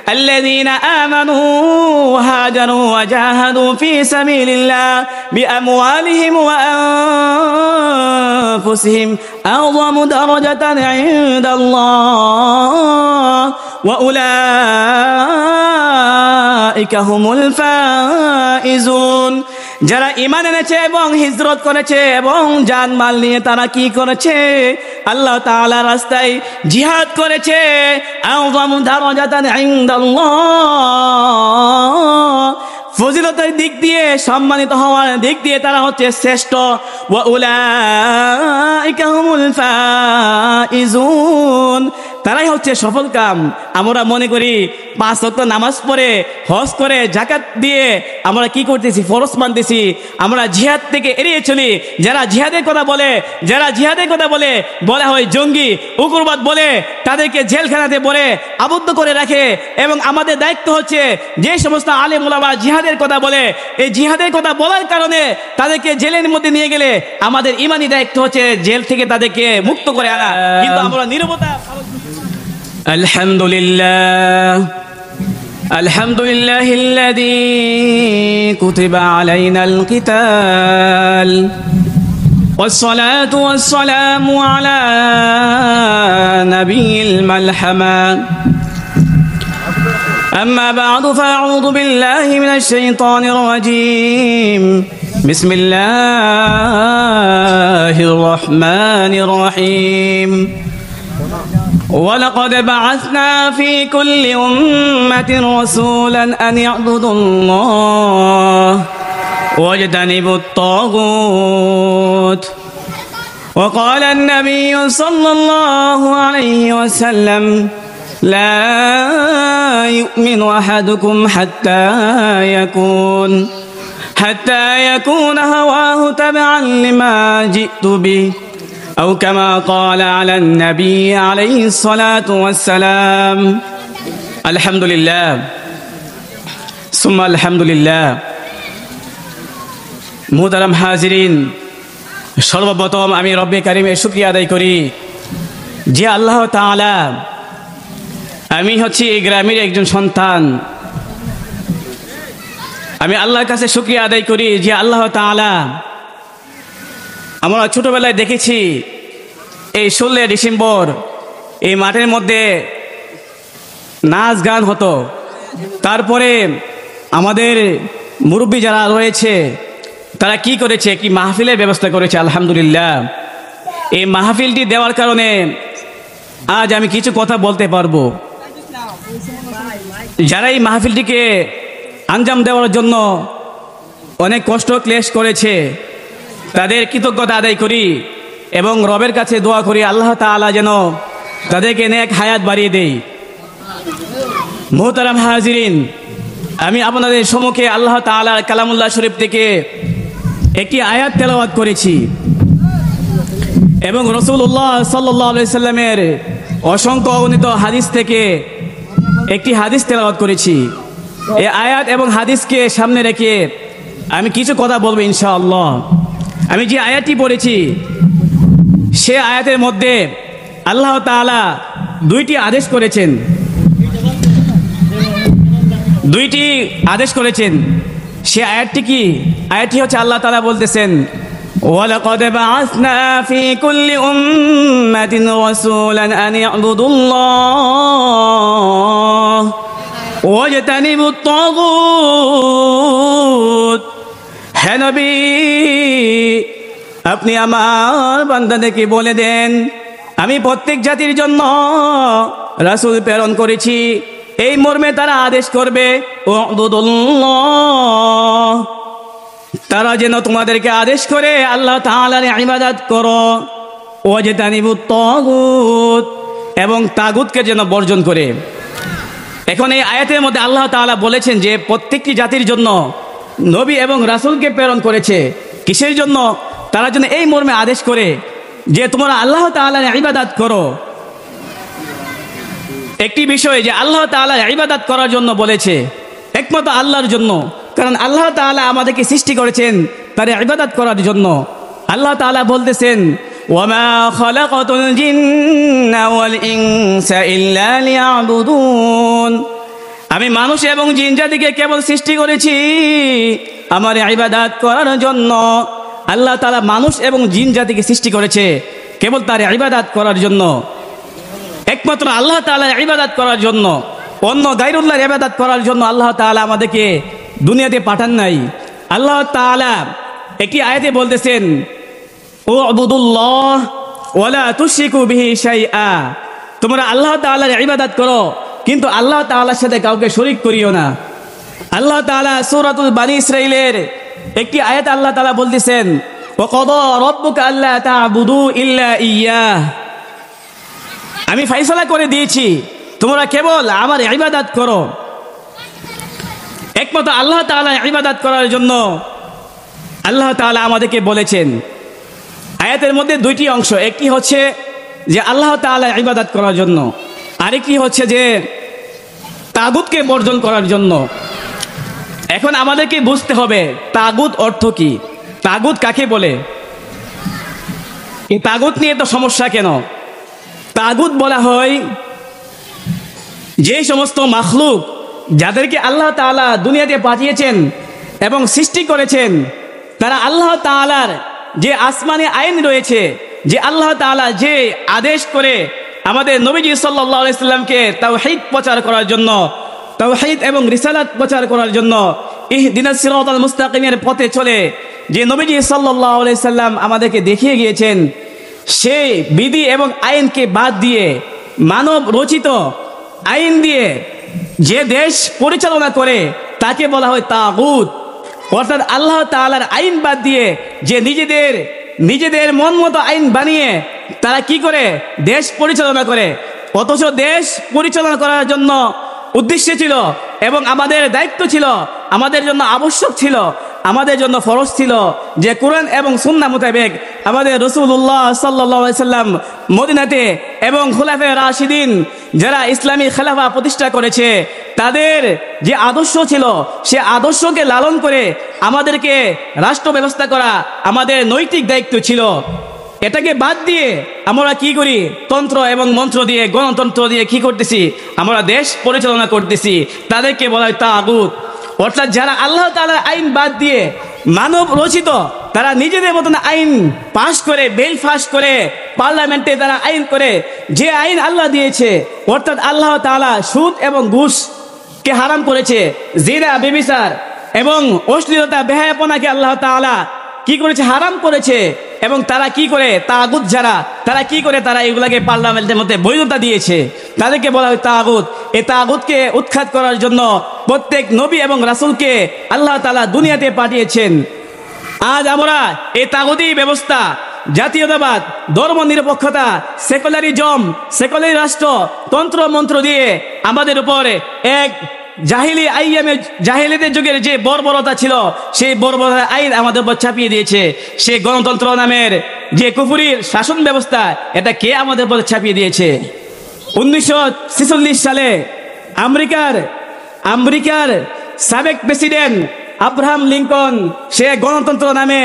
الذين آمنوا وهاجروا وجاهدوا في سبيل الله بأموالهم وأنفسهم أعظم درجة عند الله وأولئك هم الفائزون যারা ঈমান এনেছে এবং হিজরত করেছে এবং জানমাল নিয়ে তারা কি করেছে আল্লাহ তাআলার রাস্তায় জিহাদ করেছে আযম দারাজাতান ইনদাল্লাহ ফজিলতের দিক দিয়ে সম্মানিত হওয়ার দিক দিয়ে তারা হচ্ছে শ্রেষ্ঠ ওয়া উলাইকা হুমুল ফাইজুন তারাই হচ্ছে সফল কাম আমরা মনে করি 5 ওয়াক্ত নামাজ পড়ে হজ করে যাকাত দিয়ে আমরা কি করতেছি ফরজ মানতেছি আমরা জিহাদ থেকে এড়িয়ে চলি যারা জিহাদের কথা বলে বলা হয় জঙ্গি উগ্রবাদ বলে তাদেরকে জেলখানাতে বলে আবদ্ধ করে রাখে এবং আমাদের দায়িত্ব হচ্ছে যে সমস্ত আলেম ওলামা জিহাদের কথা বলে এই জিহাদের কথা বলার কারণে তাদেরকে জেলের মধ্যে নিয়ে গেলে আমাদের ঈমানি দায়িত্ব হচ্ছে জেল থেকে তাদেরকে মুক্ত করে আনা কিন্তু আমরা নীরবতা الحمد لله الذي كتب علينا القتال والصلاة والسلام على نبي الملحمة أما بعد فأعوذ بالله من الشيطان الرجيم بسم الله الرحمن الرحيم ولقد بعثنا في كل أمة رسولا أن يعبدوا الله واجتنبوا الطاغوت وقال النبي صلى الله عليه وسلم لا يؤمن أحدكم حتى يكون هواه تبعا لما جئت به أو كما قال على النبي عليه الصلاة والسلام الحمد لله ثم الحمد لله মুহতারাম হাজিরিন সর্বপ্রথম আমি রব্বে কারিমের শুকরিয়া আদায় করি যে আল্লাহ তাআলা আমি হচ্ছি এই গ্রামের একজন সন্তান আমি আল্লাহর কাছে শুকরিয়া আদায় করি যে আল্লাহ তাআলা আমরা ছোটবেলায় দেখেছি এই 16 ডিসেম্বর এই মাঠের মধ্যে নাচ গান হতো তারপরে আমাদের মুরব্বী যারা রয়েছে তারা কি করেছে কি মাহফিলের ব্যবস্থা করেছে আলহামদুলিল্লাহ এই মাহফিলটি দেওয়ার কারণে আজ আমি কিছু কথা বলতে পারবো যারা এই মাহফিলটিকে আঞ্জাম দেওয়ার জন্য অনেক কষ্ট ক্লেশ করেছে তাদের কৃতজ্ঞতা আদায় করি এবং রবের কাছে দোয়া করি আল্লাহ তাআলা যেন তাদেরকে নেক হায়াত বাড়িয়ে দেয় মুহতারাম হাজিরিন আমি আপনাদের সম্মুখে আল্লাহ তাআলার কালামুল্লাহ শরীফ থেকে একটি আয়াত তেলাওয়াত করেছি এবং রাসূলুল্লাহ সাল্লাল্লাহু আলাইহি সাল্লামের অসংখ্য অগণিত হাদিস থেকে একটি হাদিস তেলাওয়াত করেছি এই আয়াত এবং হাদিসকে সামনে রেখে আমি কিছু কথা বলবো ইনশাআল্লাহ আমি যে আয়াতটি পড়েছি সে আয়াতের মধ্যে আল্লাহ তাআলা দুইটি আদেশ করেছেন সে আয়াতটি কি আয়াতটি হচ্ছে আল্লাহ তাআলা বলতেছেন ওয়ালাকাদ বাআসনা ফি কুল্লি উম্মাতিন রাসূলান আন ইয়াবুদুল্লাহ ওয়াজতানিবুত তাগুত হে নবী আপনি আমার বান্দাদেরকে বলে দেন আমি প্রত্যেক জাতির জন্য রাসূল প্রেরণ করেছি এই মর্মে তারা আদেশ করবে উবুদুল্লাহ তারা যেন তোমাদেরকে আদেশ করে আল্লাহ তাআলার ইবাদত করো ওয়াজতানিবুত তাগুত এবং তাগুতকে যেন বর্জন করে এখন এই আয়াতের মধ্যে আল্লাহ তাআলা বলেছেন যে প্রত্যেকটি জাতির জন্য নবী এবং রাসূলকে প্রেরণ করেছে কিসের জন্য তারা যেন এই মর্মে আদেশ করে যে তোমরা আল্লাহ তাআলার ইবাদত করো একটি বিষয় যে আল্লাহ তাআলার ইবাদত করার জন্য বলেছে একমাত্র আল্লাহর জন্য কারণ আল্লাহ তাআলা আমাদেরকে সৃষ্টি করেছেন তার ইবাদত করার জন্য আল্লাহ তাআলা বলতেছেন ওয়ামা খালাকাতুল জিন্না ওয়াল ইনসা ইল্লা লিয়াবুদুন আমি মানুষ এবং জিন জাতিকে কেবল সৃষ্টি করেছি আমার ইবাদত করার জন্য। আল্লাহ তাআলা মানুষ এবং জিন জাতিকে সৃষ্টি করেছে কেবল তার ইবাদত করার জন্য, একমাত্র আল্লাহ তাআলার ইবাদত করার জন্য। অন্য গায়রুল্লাহর ইবাদত করার জন্য আল্লাহ তাআলা আমাদেরকে দুনিয়াতে পাঠান নাই। আল্লাহ তাআলা একটি আয়াতে বলতেছেন, উবুদুল্লাহ ওয়ালা তুশরিকু বিহি শাইআ, তোমরা আল্লাহ তাআলার ইবাদত করো কিন্তু আল্লাহ তাআলার সাথে কাউকে শরীক করিও না। আল্লাহ তাআলা সূরাতুল বানী ইসরাঈলের একটি আয়াত আল্লাহ তাআলা বলতেছেন, ওয়াকাদা রাব্বুকা আল্লা তা'বুদু ইল্লা ইয়্যাহ, আমি ফয়সালা করে দিয়েছি তোমরা কেবল আমার ইবাদত করো। একমাত্র আল্লাহ তাআলার ইবাদত করার জন্য আল্লাহ তাআলা আমাদেরকে বলেছেন। আয়াতের মধ্যে দুইটি অংশ, একটি হচ্ছে যে আল্লাহ তাআলার ইবাদত করার জন্য, আরেকটি হচ্ছে যে তাগুতকে বর্জন করার জন্য। এখন আমাদেরকে বুঝতে হবে তাগুত অর্থ কি, তাগুত কাকে বলে। এই তাগুত নিয়ে তো সমস্যা কেন? তাগুত বলা হয় যে সমস্ত মাখলুক যাদেরকে আল্লাহ তাআলা দুনিয়াতে পাঠিয়েছেন এবং সৃষ্টি করেছেন, তারা আল্লাহ তাআলার যে আসমানি আইন রয়েছে, যে আল্লাহ তাআলা যে আদেশ করে আমাদের নবীজি সাল্লাল্লাহু আলাইহি সাল্লামকে তাওহীদ প্রচার করার জন্য, তাওহীদ এবং রিসালাত প্রচার করার জন্য ইহদিনাস সিরাতাল মুস্তাকিমের পথে চলে যে নবীজি সাল্লাল্লাহু আলাইহি সাল্লাম আমাদেরকে দেখিয়ে গিয়েছেন, সেই বিধি এবং আইনকে বাদ দিয়ে মানব রচিত আইন দিয়ে যে দেশ পরিচালনা করে তাকে বলা হয় তাগুত। অর্থাৎ আল্লাহ তাআলার আইন বাদ দিয়ে যে নিজেদের মন মতো আইন বানিয়ে তারা কি করে দেশ পরিচালনা করে, অথচ দেশ পরিচালনা করার জন্য উদ্দেশ্য ছিল এবং আমাদের দায়িত্ব ছিল, আমাদের জন্য আবশ্যক ছিল, আমাদের জন্য ফরজ ছিল যে কোরআন এবং সুন্নাহ মোতাবেক আমাদের রাসূলুল্লাহ সাল্লাল্লাহু আলাইহি সাল্লাম মদিনাতে এবং খুলাফায়ে রাশিদিন যারা ইসলামী খেলাফা প্রতিষ্ঠা করেছে তাদের যে আদর্শ ছিল সে আদর্শকে লালন করে আমাদেরকে রাষ্ট্র ব্যবস্থা করা আমাদের নৈতিক দায়িত্ব ছিল। এটাকে বাদ দিয়ে আমরা কি করি, তন্ত্র এবং মন্ত্র দিয়ে, গণতন্ত্র দিয়ে কি করতেছি, আমরা দেশ পরিচালনা করতেছি। তাদেরকে বলা হয় তাগুত। অর্থাৎ যারা আল্লাহ তাআলার আইন বাদ দিয়ে মানব রচিত, তারা নিজেদের মতন আইন পাশ করে, বিল পাশ করে, পার্লামেন্টে তারা আইন করে যে আইন আল্লাহ দিয়েছে, অর্থাৎ আল্লাহ তাআলা সুদ এবং ঘুষকে হারাম করেছে, জিনা, ব্যভিচার এবং অশ্লীলতা, বেহায়াপনাকে আল্লাহ তাআলা কি করেছে, হারাম করেছে। এবং তারা কি করে, তাগুত যারা, তারা কি করে, তারা এগুলাকে পার্লামেন্টের মধ্যে বৈধতা দিয়েছে, তাদেরকে বলা হয় তাগুত। এই তাগুতকে উৎখাত করার জন্য প্রত্যেক নবী এবং রাসূলকে আল্লাহ তাআলা দুনিয়াতে পাঠিয়েছেন। আজ আমরা এই তাগুতি ব্যবস্থা, জাতীয়তাবাদ, ধর্ম নিরপেক্ষতা, সেকুলারিজম, সেকুলারি রাষ্ট্র, তন্ত্র মন্ত্র দিয়ে আমাদের উপরে এক জাহিলিদের যুগের যে বর্বরতা ছিল সেই বর্বরতার আইন আমাদের উপর চাপিয়ে দিয়েছে। সেই গণতন্ত্র নামের যে কুফরির শাসন ব্যবস্থা, এটা কে আমাদের উপর চাপিয়ে দিয়েছে? 1946 সালে আমেরিকার সাবেক প্রেসিডেন্ট আব্রাহাম লিঙ্কন সে গণতন্ত্র নামে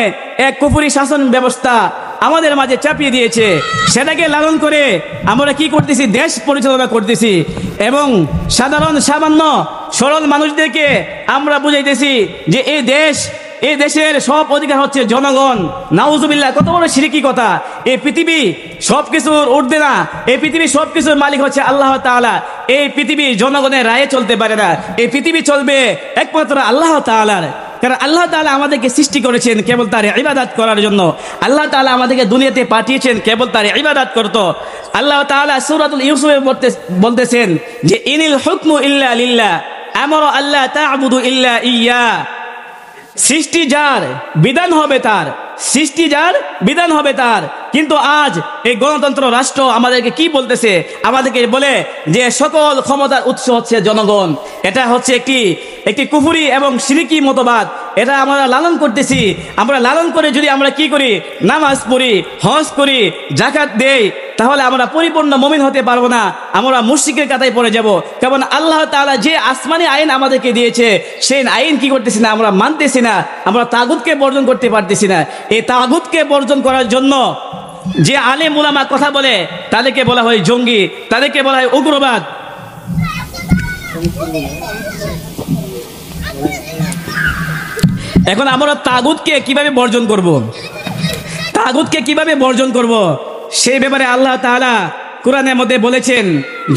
এক কুফরি শাসন ব্যবস্থা আমাদের মাঝে চাপিয়ে দিয়েছে। সেটাকে লালন করে আমরা কি করতেছি, দেশ পরিচালনা করতেছি এবং সামান্য সরল মানুষদেরকে আমরা বুঝাইতেছি যে এই দেশের সব অধিকার হচ্ছে জনগণ। নাউজুবিল্লাহ, কত বড় শিরকি কথা! এই পৃথিবী সবকিছুর ঊর্ধ্বে না, এই পৃথিবীর সবকিছুর মালিক হচ্ছে আল্লাহ তাআলা। এই পৃথিবী জনগণের রায়ে চলতে পারে না, এই পৃথিবী চলবে একমাত্র আল্লাহ তাআলার। কারণ আল্লাহ তাআলা আমাদেরকে সৃষ্টি করেছেন কেবল তার ইবাদত করার জন্য। আল্লাহ তাআলা আমাদেরকে দুনিয়াতে পাঠিয়েছেন কেবল তার ইবাদত করতে। আল্লাহ তাআলা সূরাতুল ইউসুফে বলতেছেন যে ইনিল হুকমু ইল্লা লিল্লাহ আমারা আল্লাহ তা'বুদু ইল্লা ইয়্যা। সৃষ্টি যার, বিধান হবে তার, সৃষ্টি যার, বিধান হবে তার। কিন্তু আজ এই গণতন্ত্র রাষ্ট্র আমাদেরকে কি বলতেছে? আমাদেরকে বলে যে সকল ক্ষমতার উৎস হচ্ছে জনগণ। এটা হচ্ছে একটি কুফরি এবং শিরকি মতবাদ। এটা আমরা লালন করতেছি। আমরা লালন করে যদি আমরা কি করি, নামাজ পড়ি, হজ করি, যাকাত দেই, তাহলে আমরা পরিপূর্ণ মুমিন হতে পারবো না, আমরা মুশরিকের কাতায় পড়ে যাব। কারণ আল্লাহ তাআলা যে আসমানি আইন আমাদেরকে দিয়েছে সেই আইন কি করতেছি না, আমরা মানতেছি না, আমরা তাগুতকে বর্জন করতে পারতেছি না। এই তাগুতকে বর্জন করার জন্য যে আলেম উলামা কথা বলে তাদেরকে বলা হয় জঙ্গি, তাদেরকে বলা হয় উগ্রবাদ। এখন আমরা তাগুতকে কিভাবে বর্জন করব, তাগুতকে কিভাবে বর্জন করব সেই ব্যাপারে আল্লাহ তাআলা কোরআনের মধ্যে বলেছেন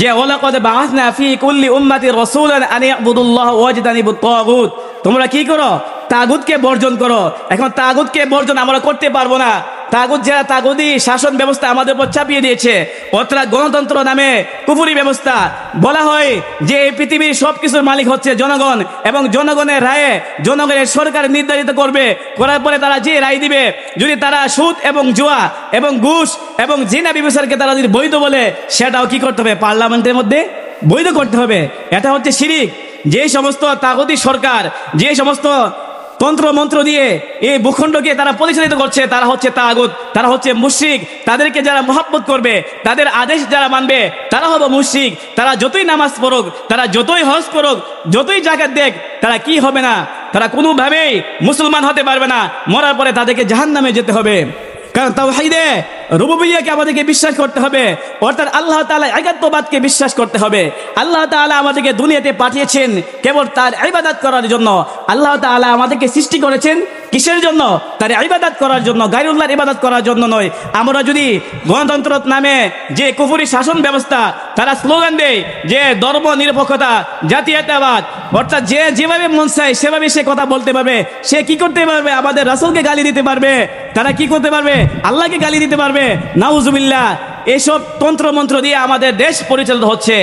যে ওয়ালাকাদ বাআসনা ফি কুল্লি উম্মাতি রাসূলান আন ইয়াবুদুল্লাহ ওয়াজতানিবুত তাগুত। তোমরা কি করো? তাগুতকে বর্জন করো। এখন তাগুতকে বর্জন আমরা করতে পারবো না। তাগুত যারা তাগুতি শাসন ব্যবস্থা আমাদের উপর চাপিয়ে দিয়েছে, অর্থাৎ গণতন্ত্র নামে কুফরি ব্যবস্থা, বলা হয় যে এই পৃথিবীর সব কিছুর মালিক হচ্ছে জনগণ এবং জনগণের রায়ে জনগণের সরকার নির্ধারিত করবে, করার পরে তারা যে রায় দিবে, যদি তারা সুদ এবং জুয়া এবং ঘুষ এবং জিনা ব্যবসারকে তারা যদি বৈধ বলে, সেটাও কি করতে হবে? পার্লামেন্টের মধ্যে বৈধ করতে হবে। এটা হচ্ছে শিরিক। যে সমস্ত তাগুতি সরকার যে সমস্ত তন্ত্র মন্ত্র দিয়ে এই ভূখণ্ডকে তারা পরিচালিত করছে, তারা হচ্ছে তাগুত, তারা হচ্ছে মুশরিক। তাদেরকে যারা মহব্বত করবে, তাদের আদেশ যারা মানবে, তারা হবে মুশরিক। তারা যতই নামাজ পড়ুক, তারা যতই হজ করুক, যতই জাকাত দেখ, তারা কি হবে না? তারা কোনোভাবেই মুসলমান হতে পারবে না। মরার পরে তাদেরকে জাহান্নামে যেতে হবে। কারণ তাওহীদে রুবুবিয়্যাহকে আমাদেরকে বিশ্বাস করতে হবে, অর্থাৎ আল্লাহ তাআলা একাত্মবাদকে বিশ্বাস করতে হবে। আল্লাহ তাআলা আমাদেরকে দুনিয়াতে পাঠিয়েছেন কেবল তার ইবাদত করার জন্য। আল্লাহ তাআলা আমাদেরকে সৃষ্টি করেছেন কিসের জন্য? তার ইবাদত করার জন্য, গায়রুল্লাহর ইবাদত করার জন্য নয়। আমরা যদি গণতন্ত্র নামে যে কুফরি শাসন ব্যবস্থা, তারা স্লোগান দেয় যে ধর্ম নিরপেক্ষতা, জাতীয়তাবাদ, অর্থাৎ যে যেভাবে মন চায় সেভাবে সে কথা বলতে পারবে, সে কি করতে পারবে? আমাদের রাসূলকে গালি দিতে পারবে, তারা কি করতে পারবে? আল্লাহকে গালি দিতে পারবে। নাউজুবিল্লাহ। এইসব তন্ত্র মন্ত্র দিয়ে আমাদের দেশ পরিচালিত হচ্ছে।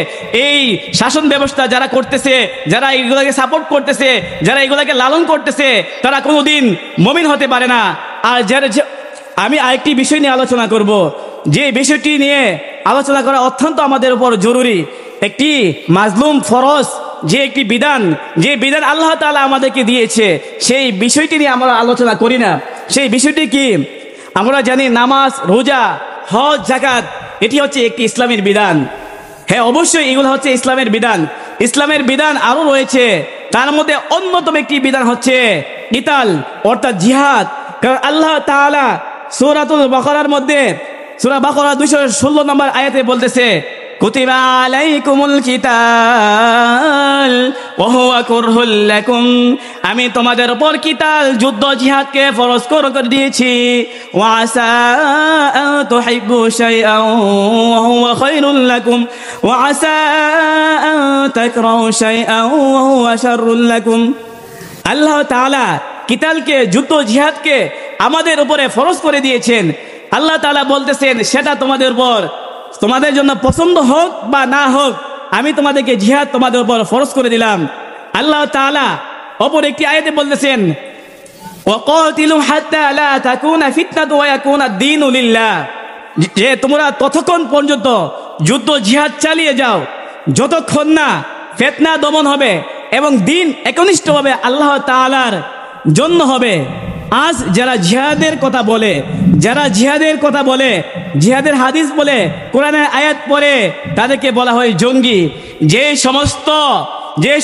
এই শাসন ব্যবস্থা যারা করতেছে, যারা এগুলোকে সাপোর্ট করতেছে, যারা এগুলোকে লালন করতেছে, তারা কোনোদিন মুমিন হতে পারে না। আর যারা, আমি আরেকটি বিষয় নিয়ে আলোচনা করব, যে বিষয়টি নিয়ে আলোচনা করা অত্যন্ত আমাদের উপর জরুরি। একটি মাজলুম ফরজ, যে একটি বিধান, যে বিধান আল্লাহ তাআলা আমাদেরকে দিয়েছে, সেই বিষয়টি নিয়ে আমরা আলোচনা করি না। সেই বিষয়টি কি? আমরা জানি নামাজ, রোজা, হজ, যাকাত, এটি হচ্ছে একটি ইসলামের বিধান। হ্যাঁ, অবশ্যই এগুলো হচ্ছে ইসলামের বিধান। ইসলামের বিধান আরও রয়েছে, তার মধ্যে অন্যতম একটি বিধান হচ্ছে কিতাল, অর্থাৎ জিহাদ। কারণ আল্লাহ তাআলা সূরাতুল বাকারার মধ্যে, সূরা বাকারা 216 নম্বর আয়াতে বলতেছে, কুতিবা আলাইকুমুল কিতাল ওয়া হুয়া কুরহুল লাকুম। আমি তোমাদের উপর কিতাল, যুদ্ধ, জিহাদকে ফরজ করে দিয়েছি। ওয়া আসা আন তুহিব্বু শাইআন ওয়া হুয়া খায়রুল লাকুম ওয়া আসা আন তাকরাহু শাইআন ওয়া হুয়া শাররুল লাকুম। আল্লাহ তাআলা কিতালকে, যুদ্ধ, জিহাদকে আমাদের উপরে ফরজ করে দিয়েছেন। আল্লাহ তাআলা বলতেছেন, সেটা তোমাদের উপর, তোমাদের জন্য পছন্দ হোক বা না হোক, আমি তোমাদেরকে জিহাদ তোমাদের উপর ফরজ করে দিলাম। আল্লাহ তাআলা অপর একটি আয়াতে বলতেছেন, ওয়াকাতিলু হাত্তা লা তাকুনা ফিতনাতু ওয়া ইয়াকুনা দ্বীনু লিল্লাহ, যে তোমরা ততক্ষণ পর্যন্ত যুদ্ধ জিহাদ চালিয়ে যাও যতক্ষণ না ফিতনা দমন হবে এবং দ্বীন একনিষ্ঠভাবে আল্লাহ তাআলার জন্য হবে। আজ যারা জিহাদের কথা বলে, যারা জিহাদের কথা বলে, জিহাদের হাদিস বলে, কোরআনের আয়াত পড়ে, তাদেরকে বলা হয় জঙ্গি। যে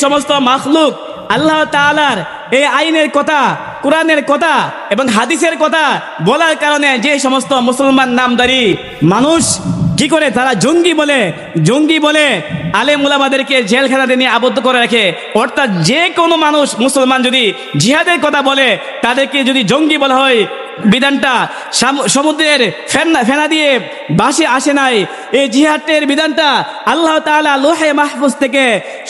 সমস্ত মাখলুক আল্লাহ তাআলার এই আইনের কথা, কোরআনের কথা এবং হাদিসের কথা বলার কারণে যে সমস্ত মুসলমান নামধারী মানুষ কি করে, তারা জঙ্গি বলে আলেম উলামাদেরকে জেলখানাতে নিয়ে আবদ্ধ করে রাখে। অর্থাৎ যে কোনো মানুষ, মুসলমান যদি জিহাদের কথা বলে, তাদেরকে যদি জঙ্গি বলা হয়, বিধানটা সমুদ্রের ফেনা দিয়ে বাসে আসে নাই। এই জিহাদের বিধানটা আল্লাহ তাআলা লোহে মাহফুজ থেকে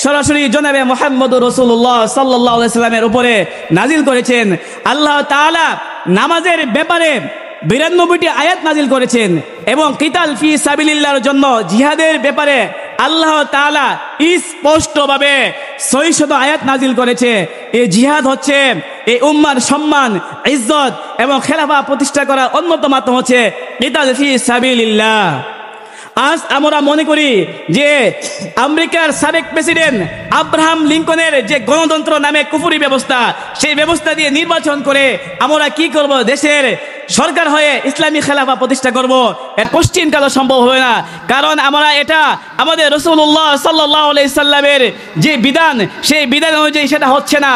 সরাসরি জনাবে মুহাম্মদুর রাসূলুল্লাহ সাল্লাল্লাহু আলাইহি সাল্লামের উপরে নাজিল করেছেন। আল্লাহ তাআলা নামাজের ব্যাপারে 92টি আয়াত নাজিল করেছেন এবং কিতাল ফি সাবিলিল্লাহর জন্য, জিহাদের ব্যাপারে আল্লাহ তাআলা স্পষ্টভাবে 600 আয়াত নাজিল করেছে। এই জিহাদ হচ্ছে এই উম্মার সম্মান, ইজ্জত এবং খেলাফা প্রতিষ্ঠা করার অন্যতম মাধ্যম হচ্ছে কিতাল ফি সাবিলিল্লাহ। আজ আমরা মনে করি যে আমেরিকার সাবেক প্রেসিডেন্ট আব্রাহাম লিঙ্কনের যে গণতন্ত্র নামে কুফরি ব্যবস্থা, সেই ব্যবস্থা দিয়ে নির্বাচন করে আমরা কি করব? দেশের সরকার হয়ে ইসলামী খেলাফা প্রতিষ্ঠা করব। এর কোশ্চিন কালো সম্ভব হবে না। কারণ আমরা এটা আমাদের রাসূলুল্লাহ সাল্লাল্লাহু আলাইহি সাল্লামের যে বিধান, সেই বিধান অনুযায়ী সেটা হচ্ছে না।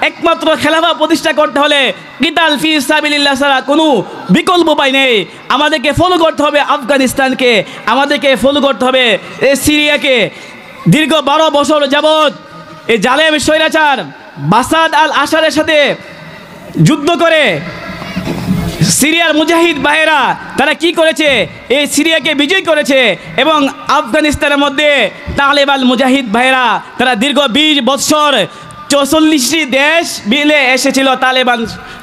একমাত্র খেলাফা প্রতিষ্ঠা করতে হলে কিতাল ফি সাবিলিল্লাহ ছাড়া কোনো বিকল্প উপায় নেই। আমাদেরকে ফলো করতে হবে আফগানিস্তানকে, আমাদেরকে ফলো করতে হবে সিরিয়াকে, দীর্ঘ 12 বছর যাবৎ এই জালেম স্বৈরাচার বাসাদ আল আসাদের সাথে যুদ্ধ করে সিরিয়ার মুজাহিদ ভাইয়েরা তারা কি করেছে, এই সিরিয়াকে বিজয় করেছে এবং আফগানিস্তানের মধ্যে তালেবান মুজাহিদ ভাইয়েরা তারা দীর্ঘ 20 বছর 44টি দেশ মিলে এসেছিল তালেবান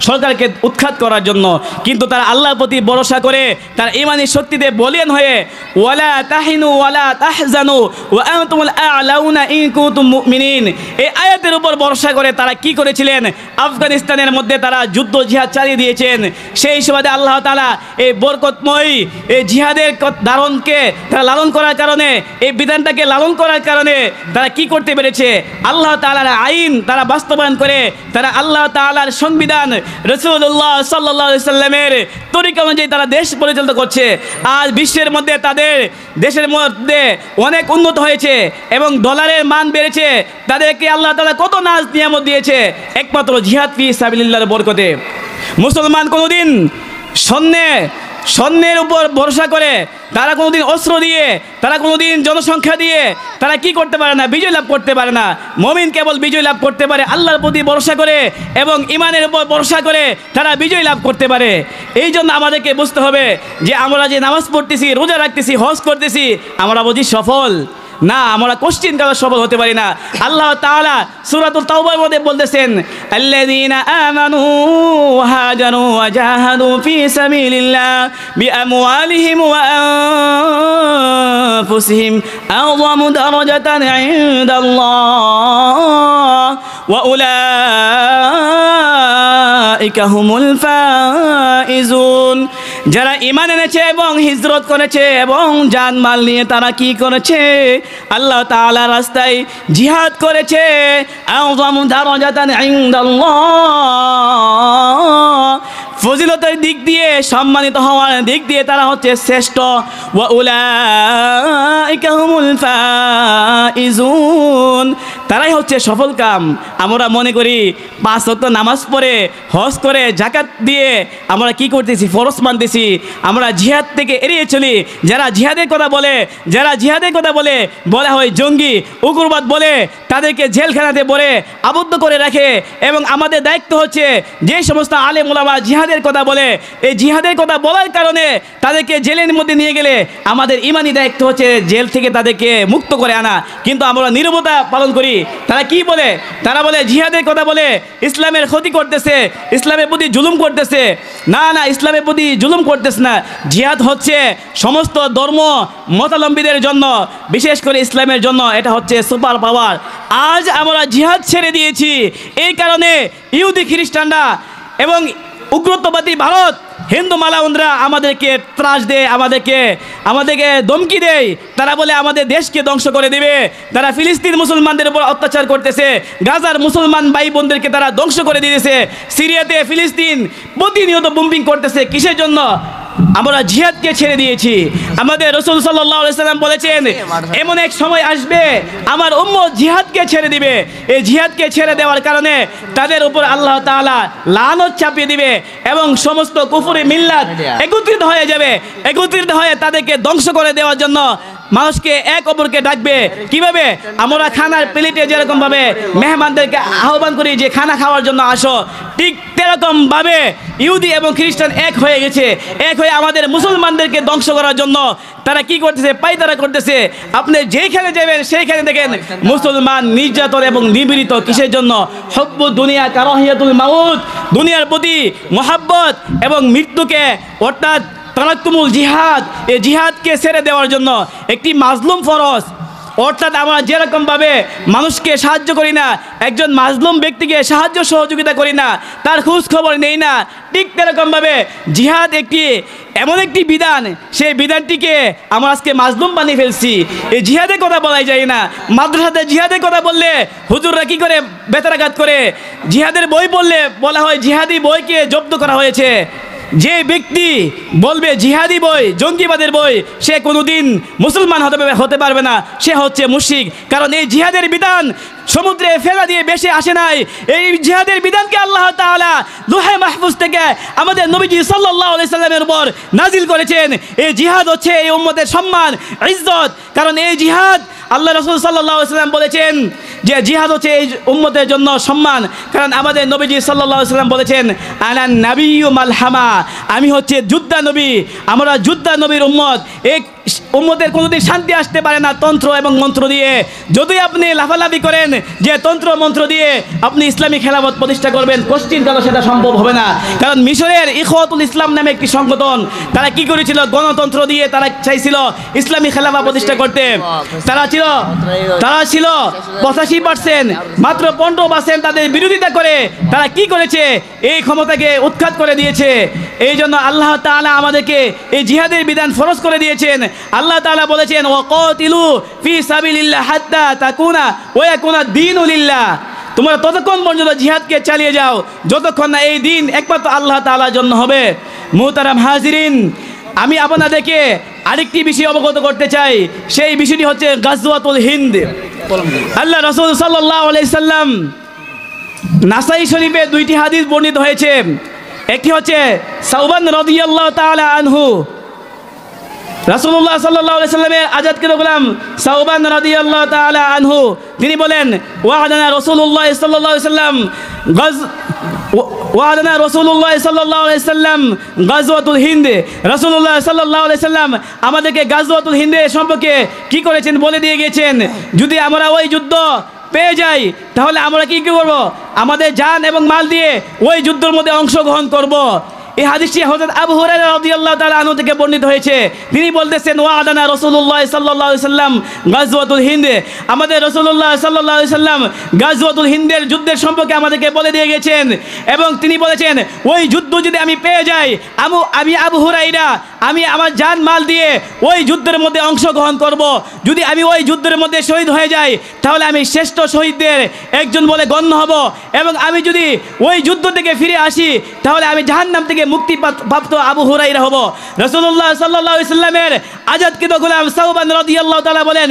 সরকারকে উৎখাত করার জন্য, কিন্তু তারা আল্লাহর প্রতি ভরসা করে তার ইমানি শক্তিতে বলিয়ান হয়ে ওয়ালা তাহিনু ওয়ালা তাহজানু ওয়া আনতুমুল আ'লাউনা ইন কুনতুম মুমিনিন, এই আয়াতের উপর ভরসা করে তারা কি করেছিলেন, আফগানিস্তানের মধ্যে তারা যুদ্ধ জিহাদ চালিয়ে দিয়েছেন। সেই সুবাদে আল্লাহ তাআলা এই বরকতময় এই জিহাদের ধারণকে তারা লালন করার কারণে, এই বিধানটাকে লালন করার কারণে তারা কি করতে পেরেছে, আল্লাহ তাআলার আইন তারা বাস্তবায়ন করে তারা আল্লাহ তাআলার সংবিধান রাসূলুল্লাহ সাল্লাল্লাহু আলাইহি সাল্লামের তরিকা অনুযায়ী তারা দেশ পরিচালিত করছে। আজ বিশ্বের মধ্যে তাদের দেশের মধ্যে অনেক উন্নত হয়েছে এবং ডলারের মান বেড়েছে। তাদেরকে আল্লাহ তাআলা কত নাজ নিয়ামত দিয়েছে, একমাত্র জিহাদ ফি সাবিলিল্লাহর বরকতে। মুসলমান কোনোদিন স্বর্ণের উপর ভরসা করে, তারা কোনোদিন অস্ত্র দিয়ে, তারা কোনোদিন জনসংখ্যা দিয়ে তারা কি করতে পারে না, বিজয় লাভ করতে পারে না। মুমিন কেবল বিজয় লাভ করতে পারে আল্লাহর প্রতি ভরসা করে এবং ইমানের উপর ভরসা করে তারা বিজয় লাভ করতে পারে। এই জন্য আমাদেরকে বুঝতে হবে যে আমরা যে নামাজ পড়তেছি, রোজা রাখতেছি, হজ করতেছি, আমরা বুঝি সফল না, আমরা কোশ্চিন কালে সফল হতে পারি না। আল্লাহ তাআলা সূরাতুল তাওবার মধ্যে বলতেছেন, আল্লাযীনা আমানু হাজারু ওয়া জাহাদু ফি সাবিলিল্লাহ বিআমওয়ালিহিম ওয়া আনফুসিহিম আ'যামু দারাজাতান ইনদাল্লাহ ওয়া উলাইকা হুমুল ফাইজুন। যারা ঈমান এনেছে এবং হিজরত করেছে এবং জানমাল নিয়ে তারা কি করেছে, আল্লাহ তাআলার রাস্তায় জিহাদ করেছে, আ'যামু দারাজাতান ইনদাল্লাহ, ফজিলতের দিক দিয়ে, সম্মানিত হওয়ার দিক দিয়ে তারা হচ্ছে শ্রেষ্ঠ। ওয়া উলাইকা হুমুল ফাইজুন, তারাই হচ্ছে সফল কাম। আমরা মনে করি 5 ওয়াক্ত নামাজ পড়ে, হজ করে, যাকাত দিয়ে আমরা কি করতেছি, ফরজ মানতেছি, আমরা জিহাদ থেকে এড়িয়ে চলি। যারা জিহাদের কথা বলে বলা হয় জঙ্গি, উগ্রবাদ বলে, তাদেরকে জেলখানাতে ভরে আবদ্ধ করে রাখে এবং আমাদের দায়িত্ব হচ্ছে যে সমস্ত আলেম ওলামা জিহাদের কথা বলে, এই জিহাদের কথা বলার কারণে তাদেরকে জেলের মধ্যে নিয়ে গেলে আমাদের ইমানি দায়িত্ব হচ্ছে জেল থেকে তাদেরকে মুক্ত করে আনা, কিন্তু আমরা নীরবতা পালন করি। তারা কি বলে, তারা বলে জিহাদের কথা বলে ইসলামের ক্ষতি করতেছে, ইসলামের প্রতি জুলুম করতেছে। না, ইসলামের প্রতি জুলুম করতেছে না, জিহাদ হচ্ছে সমস্ত ধর্ম মতাবলম্বীদের জন্য, বিশেষ করে ইসলামের জন্য এটা হচ্ছে সুপার পাওয়ার। আজ আমরা জিহাদ ছেড়ে দিয়েছি, এই কারণে ইহুদি খ্রিস্টানরা এবং উগ্রতাবাদী ভারত, হিন্দু মালাউনরা আমাদেরকে ত্রাস দেয়, আমাদেরকে ধমকি দেয়। তারা বলে আমাদের দেশকে ধ্বংস করে দেবে। তারা ফিলিস্তিন মুসলমানদের উপর অত্যাচার করতেছে, গাজার মুসলমান ভাই বোনদেরকে তারা ধ্বংস করে দিয়েছে, সিরিয়াতে ফিলিস্তিন প্রতিনিয়ত বোম্বিং করতেছে। কিসের জন্য? আমরা জিহাদকে ছেড়ে দিয়েছি। আমাদের রাসূল সাল্লাল্লাহু আলাইহি সাল্লাম বলেছেন, এমন এক সময় আসবে আমার উম্মত জিহাদকে ছেড়ে দিবে। এই জিহাদকে ছেড়ে দেওয়ার কারণে তাদের উপর আল্লাহ তাআলা লানত চাপিয়ে দিবে এবং সমস্ত কুফরি মিল্লাত একত্রিত হয়ে যাবে। একত্রিত হয়ে তাদেরকে ধ্বংস করে দেওয়ার জন্য মানুষকে এক অপরকে ডাকবে। কিভাবে? আমরা খানার প্লেটে যেরকম ভাবে মেহমানদেরকে আহ্বান করি যে খানা খাওয়ার জন্য আসো, ঠিক তেরকম ভাবে ইহুদি এবং খ্রিস্টান এক হয়ে গেছে। এক হয়ে আমাদের মুসলমানদেরকে ধ্বংস করার জন্য তারা কি করতেছে, পায়তারা করতেছে। আপনি যেখানে যাবেন সেইখানে দেখেন মুসলমান নির্যাতন এবং নিপীড়িত। কিসের জন্য? হুব্বু দুনিয়া কারাহিয়াতুল মাউত, দুনিয়ার প্রতি মহাব্বত এবং মৃত্যুকে, অর্থাৎ তারাক্কুমুল জিহাদ, এই জিহাদকে ছেড়ে দেওয়ার জন্য একটি মাজলুম ফরজ। অর্থাৎ আমরা যেরকমভাবে মানুষকে সাহায্য করি না, একজন মাজলুম ব্যক্তিকে সাহায্য সহযোগিতা করি না, তার খোঁজ খবর নেই না, ঠিক তেরকমভাবে জিহাদ এমন একটি বিধান, সেই বিধানটিকে আমরা আজকে মাজলুম বানিয়ে ফেলছি। এই জিহাদের কথা বলাই যায় না। মাদ্রাসাতে জিহাদের কথা বললে হুজুররা কি করে বেতারাঘাত করে। জিহাদের বই পড়লে বলা হয় জিহাদি বইকে জব্দ করা হয়েছে। যে ব্যক্তি বলবে জিহাদি বই জঙ্গিবাদের বই, সে কোনোদিন মুসলমান হতে পারবে না, সে হচ্ছে মুশরিক। কারণ এই জিহাদের বিধান সমুদ্রে ফেলা দিয়ে বেশি আসে নাই। এই জিহাদের বিধানকে আল্লাহ তাআলা লোহে মাহফুজ থেকে আমাদের নবীজি সাল্লাল্লাহু আলাইহি সাল্লামের উপর নাজিল করেছেন। এই জিহাদ হচ্ছে এই উম্মতের সম্মান, ইজ্জত। কারণ এই জিহাদ আল্লাহ রাসূল সাল্লাল্লাহু আলাইহি ওয়াসাল্লাম বলেছেন যে জিহাদ হচ্ছে এই উম্মতের জন্য সম্মান, কারণ আমাদের নবীজি সাল্লাল্লাহু আলাইহি ওয়াসাল্লাম বলেছেন আনা নাবিয়্যু মালহামা, আমি হচ্ছে যোদ্ধা নবী, আমরা যোদ্ধা নবীর উম্মত। এই উম্মতের কোনোদিন শান্তি আসতে পারে না তন্ত্র এবং মন্ত্র দিয়ে। যদি আপনি লাফালাফি করেন যে তন্ত্র মন্ত্র দিয়ে আপনি ইসলামী খেলাফত প্রতিষ্ঠা করবেন, কোশ্চিন কেন সেটা সম্ভব হবে না। কারণ মিশরের ইখওয়াতুল ইসলাম নামে একটি সংগঠন, তারা কি করেছিল, গণতন্ত্র দিয়ে তারা চাইছিল ইসলামী খেলাফত প্রতিষ্ঠা করতে। তারা ছিল 85%, মাত্র 15% তাদের বিরোধিতা করে তারা কি করেছে, এই ক্ষমতাকে উৎখাত করে দিয়েছে। এই জন্য আল্লাহ তাআলা আমাদেরকে এই জিহাদের বিধান ফরজ করে দিয়েছেন। আল্লাহ তাআলা বলেছেন ওয়াকাতিলু ফি সাবিলিল্লাহ হাত্তা তাকুনা ওয়া ইয়াকুনা দীনু লিল্লাহ, তোমরা ততক্ষণ পর্যন্ত জিহাদকে চালিয়ে যাও যতক্ষণ না এই দিন একমাত্র আল্লাহ তাআলার জন্য হবে। মুহতারাম হাজিরিন, আমি আপনাদেরকে আরেকটি বিষয় অবগত করতে চাই, সেই বিষয়টি হচ্ছে গাজওয়াতুল হিন্দ। আল্লাহ রাসূল সাল্লাল্লাহু আলাইহি সাল্লাম নাসাই শরীফে দুইটি হাদিস বর্ণিত হয়েছে। একটি হচ্ছে সাওবান রাদিয়াল্লাহু তাআলা আনহু, রাসূলুল্লাহ সাল্লাল্লাহু আলাইহি সাল্লামের আজাদকৃত গোলাম সাওবান রাদিয়াল্লাহু তাআলা আনহু, তিনি বলেন ওয়াদানা রাসূলুল্লাহ সাল্লাল্লাহু আলাইহি সাল্লাম ওয়াদানা রাসূলুল্লাহ সাল্লাল্লাহু আলাইহি সাল্লাম গাজওয়াতুল হিন্দ, রাসূলুল্লাহ সাল্লাল্লাহু আলাইহি সাল্লাম আমাদেরকে গাজওয়াতুল হিন্দের সম্পর্কে কি করেছেন বলে দিয়ে গিয়েছেন। যদি আমরা ওই যুদ্ধ পেয়ে যাই তাহলে আমরা কি করব, আমাদের জান এবং মাল দিয়ে ওই যুদ্ধের মধ্যে অংশগ্রহণ করব। এই হাদিসটি হযরত আবু হুরায়রা রাদিয়াল্লাহু তাআলা আনহু থেকে বর্ণিত হয়েছে। তিনি বলতেছেন ওয়াদানা রাসূলুল্লাহ সাল্লাল্লাহু আলাইহি সাল্লাম গাজওয়াতুল হিন্দ, আমাদের রাসূলুল্লাহ সাল্লাল্লাহু আলাইহি সাল্লাম গাজওয়াতুল হিন্দের যুদ্ধের সম্পর্কে আমাদেরকে বলে দিয়ে গেছেন। এবং তিনি বলেছেন ওই যুদ্ধ যদি আমি পেয়ে যাই, আমি আবু হুরায়রা আমি আমার জান মাল দিয়ে ওই যুদ্ধের মধ্যে অংশগ্রহণ করব। যদি আমি ওই যুদ্ধের মধ্যে শহীদ হয়ে যাই তাহলে আমি শ্রেষ্ঠ শহীদদের একজন বলে গণ্য হব, এবং আমি যদি ওই যুদ্ধ থেকে ফিরে আসি তাহলে আমি জাহান্নাম থেকে মুক্তিপ্রাপ্ত আবু হুরায়রা হব। রাসূলুল্লাহ সাল্লাল্লাহু আলাইহি সাল্লামের আজাদকৃত গোলাম সাওবান রাদিয়াল্লাহু তাআলা বলেন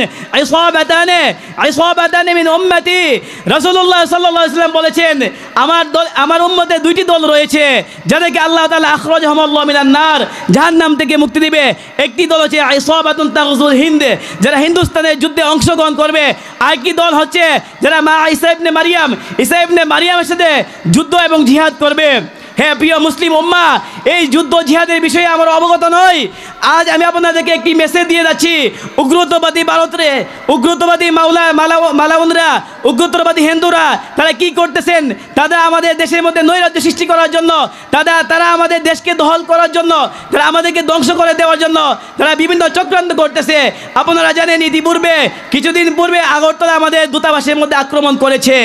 ইসাবাতানে মিন উম্মতি, রাসূলুল্লাহ সাল্লাল্লাহু আলাইহি সাল্লাম বলেছেন আমার উম্মতের দুইটি দল রয়েছে যাদেরকে আল্লাহ তাআলা আখরাজাহুমুল্লাহু মিনান নার, জাহান্নাম থেকে মুক্তি দিবে। একটি দল হচ্ছে ইসাবাতুন তাগজুল হিন্দ, যারা হিন্দুস্তানের যুদ্ধে অংশগ্রহণ করবে। আরেকটি দল হচ্ছে যারা মা ঈসা ইবনে মারিয়ামের সাথে যুদ্ধ এবং জিহাদ করবে। হ্যাঁ প্রিয় মুসলিম উম্মাহ, এই যুদ্ধ জিহাদের বিষয়ে আমরা অবগত নই। আজ আমি আপনাদেরকে একটি মেসেজ দিয়ে যাচ্ছি। উগ্রতবাদী ভারতে উগ্রতবাদী মালাউনরা, উগ্রতবাদী হিন্দুরা তারা কি করতেছেন, তারা আমাদের দেশের মধ্যে নৈরাজ্য সৃষ্টি করার জন্য, তারা আমাদের দেশকে দখল করার জন্য, তারা আমাদেরকে ধ্বংস করে দেওয়ার জন্য তারা বিভিন্ন চক্রান্ত করতেছে। আপনারা জানেন ইতিপূর্বে কিছুদিন পূর্বে আগরতলা আমাদের দূতাবাসের মধ্যে আক্রমণ করেছে,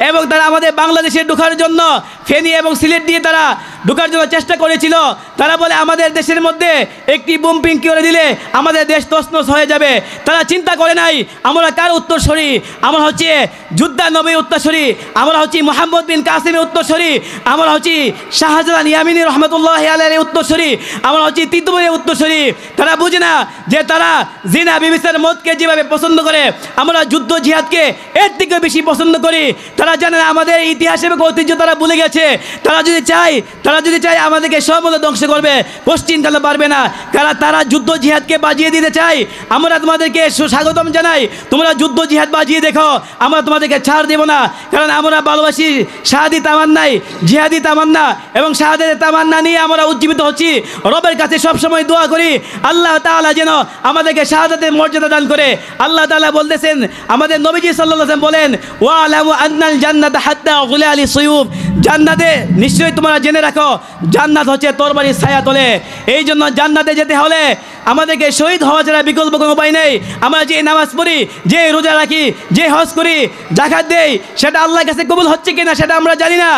এবং তারা আমাদের বাংলাদেশে ঢোকার জন্য ফেনী এবং সিলেট দিয়ে তারা ঢোকার জন্য চেষ্টা করেছিল। তারা বলে আমাদের দেশের মধ্যে একটি বোম্পিং করে দিলে আমাদের দেশ তছনছ হয়ে যাবে। তারা চিন্তা করে নাই আমরা কার উত্তরসূরি, আমরা হচ্ছে যোদ্ধা নবীর উত্তরসূরি, আমরা হচ্ছি মুহাম্মদ বিন কাসিমের উত্তরসূরি, আমরা হচ্ছি শাহজালাল ইয়ামিনী রহমতুল্লাহ আলাইহির উত্তরসূরি, আমরা হচ্ছি তিতুমিরের উত্তরসূরি। তারা বুঝে না যে তারা জিনা বিবিচার মদকে যেভাবে পছন্দ করে আমরা যুদ্ধ জিহাদকে এর থেকে বেশি পছন্দ করি। তারা জানে না আমাদের ইতিহাস এবং ঐতিহ্য তারা ভুলে গেছে। তারা যদি চায় আমাদেরকে সর্বদা ধ্বংস করবে, পশ্চিমকালে পারবে না। তারা যুদ্ধ জিহাদকে বাজিয়ে দিতে চায়। আমরা তোমাদেরকে সুস্বাগতম জানাই, তোমরা যুদ্ধ জিহাদ বাজিয়ে দেখো, আমরা তোমাদেরকে ছাড় দেব না। কারণ আমরা ভালোবাসি শাহাদি তামান্নাই, জিহাদি তামান্না এবং শাহাদাতের তামান্না নিয়ে আমরা উজ্জীবিত হচ্ছি। রবের কাছে সবসময় দোয়া করি আল্লাহ তাআলা যেন আমাদেরকে শাহাদাতের মর্যাদা দান করে। আল্লাহ তাআলা বলতেছেন, আমাদের নবীজি সাল্লাল্লাহু আলাইহি ওয়াসাল্লাম বলেন ওয়ালামু আন্নাল জান্নাতা হাত্তা গুলালি সুয়ুব, জান্নাতে নিশ্চয়ই তোমরা জেনে রাখো জান্নাত হচ্ছে তরবারির ছায়া তলে। এই জন্য জান্নাতে যেতে হলে আমাদেরকে শহীদ হওয়া ছাড়া বিকল্প কোনো উপায় নেই। আমরা যে নামাজ পড়ি, যে রোজা রাখি, যে হজ করি, যাকাত দেই, সেটা আল্লাহর কাছে কবুল হচ্ছে কিনা সেটা আমরা জানি না।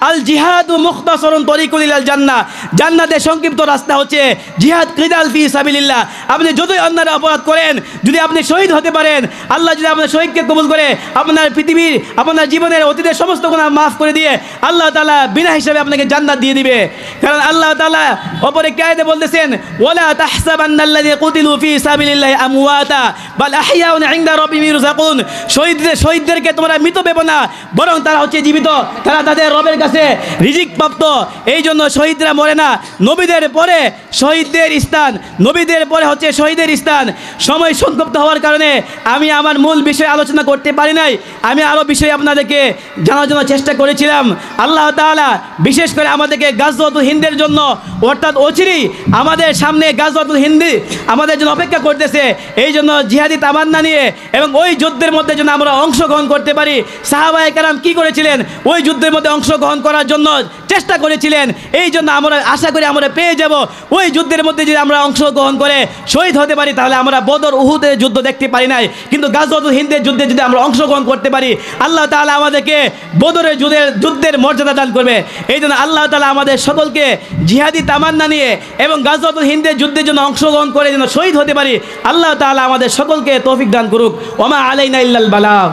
আল জিহাদু মুখতাসারুন তরিকুল ইলাল জান্নাহ, জান্নাতের সংক্ষিপ্ত রাস্তা হচ্ছে জিহাদ কিতাল ফি সাবিলিল্লাহ। আপনি যতই অন্যায় অপরাধ করেন, যদি আপনি শহীদ হতে পারেন, আল্লাহ যদি আপনার শহীদকে কবুল করে আপনার জীবনের অতীতের সমস্ত গুনাহ মাফ করে দিয়ে আল্লাহ তাআলা বিনা হিসাবে আপনাকে জান্নাত দিয়ে দিবে। কারণ আল্লাহ তাআলা অপরে আয়াতে বলতেছেন, ওয়ালা তাহসাবান্নাল্লাযী কুতিলু ফী সাবিলিল্লাহি আমওয়াতা বাল আহইয়াউন ইনদা রাব্বিহিম ইরযাকুন। শহীদদেরকে তোমরা মৃত ভেবো না, বরং তারা হচ্ছে জীবিত, তারা তাদের রবের কাছে রিজিক প্রাপ্ত। এই জন্য শহীদরা মরে না। নবীদের পরে শহীদদের স্থান, নবীদের পরে হচ্ছে শহীদের স্থান। সময় সংক্ষিপ্ত হওয়ার কারণে আমি আমার মূল বিষয়ে আলোচনা করতে পারি নাই। আমি আরও বিষয় আপনাদেরকে জানার জন্য চেষ্টা করেছিলাম। আল্লাহ তাআলা বিশেষ করে আমাদেরকে গাজওয়াতুল হিন্দের জন্য, অর্থাৎ অচিরেই আমাদের সামনে গাজওয়াতুল হিন্দ আমাদের জন্য অপেক্ষা করতেছে। এই জন্য জিহাদি তামান্না নিয়ে এবং ওই যুদ্ধের মধ্যে যেন আমরা অংশগ্রহণ করতে পারি। সাহাবায়ে কেরাম কি করেছিলেন? ওই যুদ্ধের মধ্যে অংশগ্রহণ করার জন্য চেষ্টা করেছিলেন। এই জন্য আমরা আশা করি আমরা পেয়ে যাব। ওই যুদ্ধের মধ্যে যদি আমরা অংশগ্রহণ করে শহীদ হতে পারি, তাহলে আমরা বদর উহুদের যুদ্ধ দেখতে পারি নাই, কিন্তু গাজওয়াতুল হিন্দের যুদ্ধে যদি আমরা অংশগ্রহণ করতে পারি, আল্লাহ তাআলা আমাদেরকে বদরের যুদ্ধের মর্যাদা দান করবে। এই জন্য আল্লাহ তাআলা আমাদের সকলকে জিহাদি তামান্না নিয়ে এবং গাজওয়াতুল হিন্দের যুদ্ধের জন্য অংশগ্রহণ করে যেন শহীদ হতে পারি, আল্লাহ তাআলা আমাদের সকলকে তৌফিক দান করুক। ওমা আলাইনা ইল্লাল বালাগ।